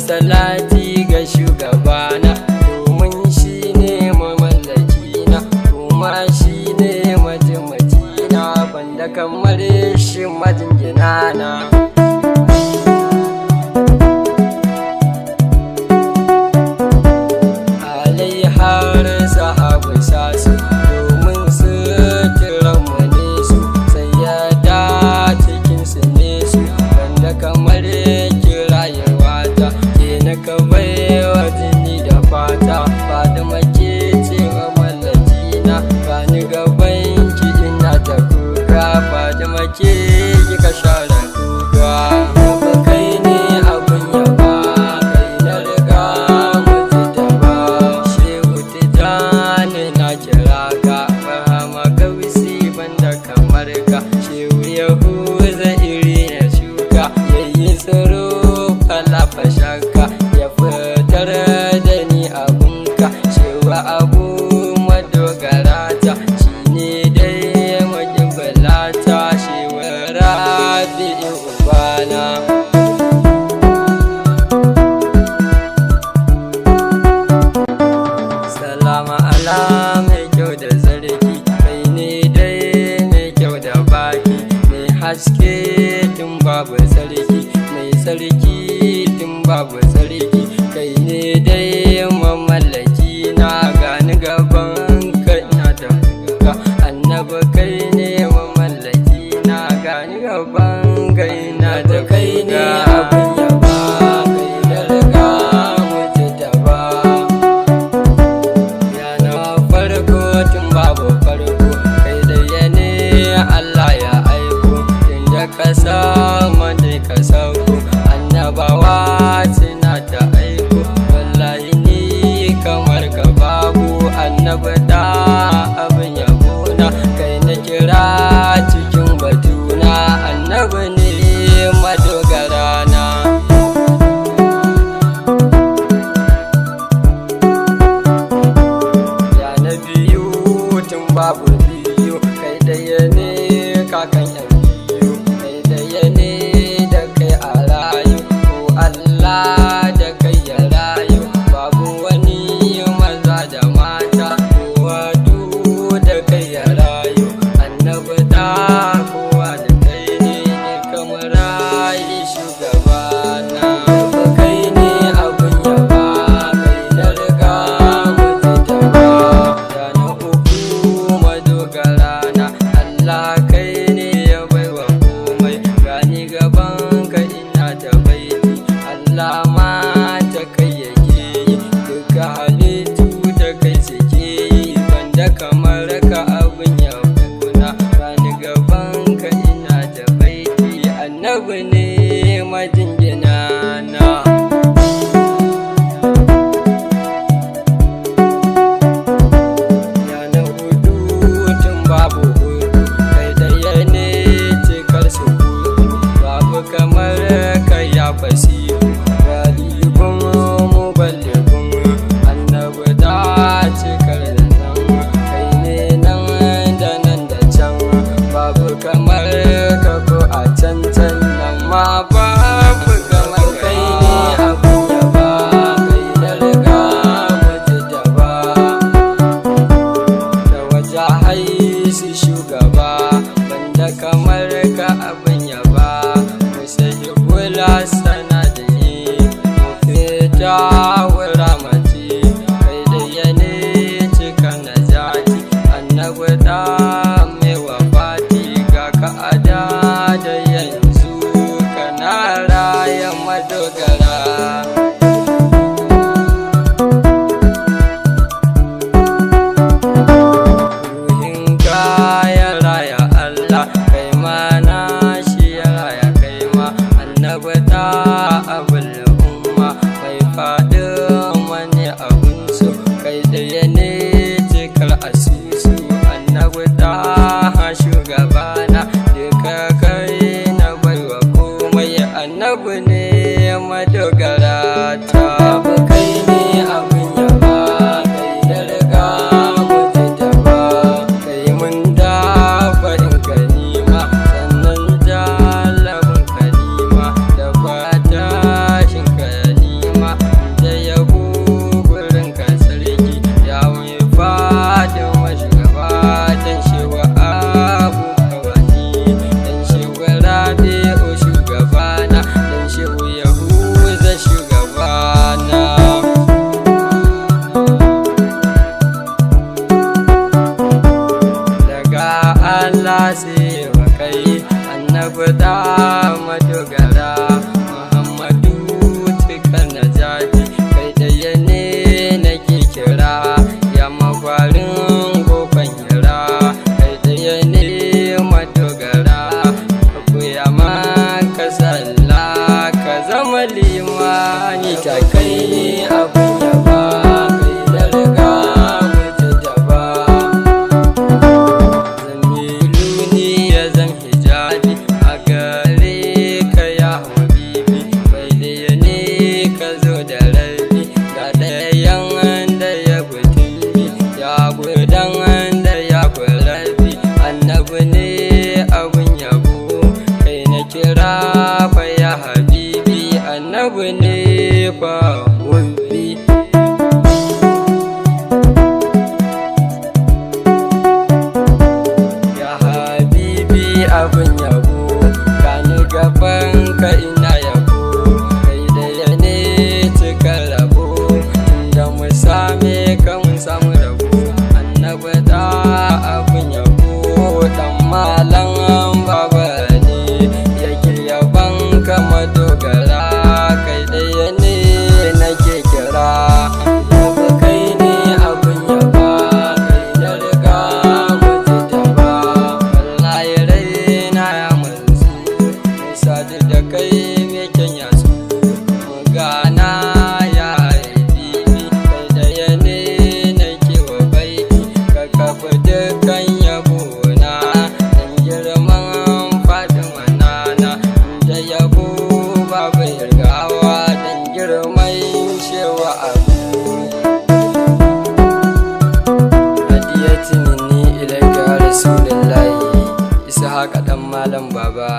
salati ga shugabana, domin shi ne mamallakina kuma shi ne mataimakina, banda kamar shi majingina na. Har sahabu sasu domin su kiranmu ne su, sai ya da cikinsu ne su, banda kamar kirayewa ta ke na kawai wa jini da fata. Fatima ke ce wa mallakina, gani gaban ki ina ta kuka. Fatima ke kika share kuka. Shaka ya fitar da ni abunka, cewa abu madogara ta shi ne dai magimbalata, shewa rabi'in ubana. Salama ala mai kyau da zarki, kai ne dai mai kyau da baki, mai haske tun babu sarki, mai sarki babu sarki, kai ne dai mamallaki na. Gani gaban ka ina da kuka, annabi kai ne mamallaki na. Gani gaban ka ina da kai ne abin yaba, kai da riga mutu da ba. Yana farko tun babu farko, kai da yane Allah ya aiko, tun da ka sama dai ka sauko. Annabawa suna ta aiko, wallahi ni kamar ka babu. Annabi da abin yabona, kai na kira cikin batuna. Annabi ne madogara na. Ya na biyu tun babu biyu, kai daya ne kakan yan biyu, kai daya ne da kai a rayu. Allah da kai ya rayu, babu wani maza da mata, kowa da kai ya rayu. Annabi da kowa da kai ne kamar rayu shugabana. Kai ne abin yaba, kai da riga mutu da ba. Da na uku madogara na, Allah kai ne ya baiwa komai, gani gaban ka ina da baiti. Allah ma ta kai yake yi, duka halittu da kai suke yi, banda kamar ka abin yabona. Bani gaban ka ina da baiti, annabi ne majingina na. Yana hudu tun babu hudu, kai daya ne cikar su hudu, babu kamar ka ya fasihu. Annabi da cikar da nan, kai ne nan da nan da can, babu kamar ka ko a can can nan ma babu annabi da madogara Muhammadu cikar najati kai ɗaya ne nake kira ya mafarin gofan hira kai ɗaya ne madogara ka koya maka sallah ka zama limani ta kai abin yaba kai da riga mutu jaba zamiluni ya zam hijabi a gare ka ya habibi bai ɗaya ne ka zo da rabi ga ɗayan da ya gutumbi ya gudan da ya gurabi annabi ne abin yabo kai na kira fa ya habibi annabi ne fa wulbi ya habibi abin yabo kani gaban ka ina yabo kai ɗaya ne cikar rabo inda mu same ka mun samu rabo annabi da abin yabo dan malam baba ne yake yaban ka madogara kai ɗaya ne nake kira yabo kai ne abin yaba kai da riga mutu jaba wallahi raina ya manzu sadu da kai me kenya su gana ya bibi kai ɗaya ne nake wa baiki ka kafa dukkan yabona dan girman Fatima nana da yabo babu yargawa dan girman shewa abu hadiyati minni ilaika rasulullahi isa haka dan malam baba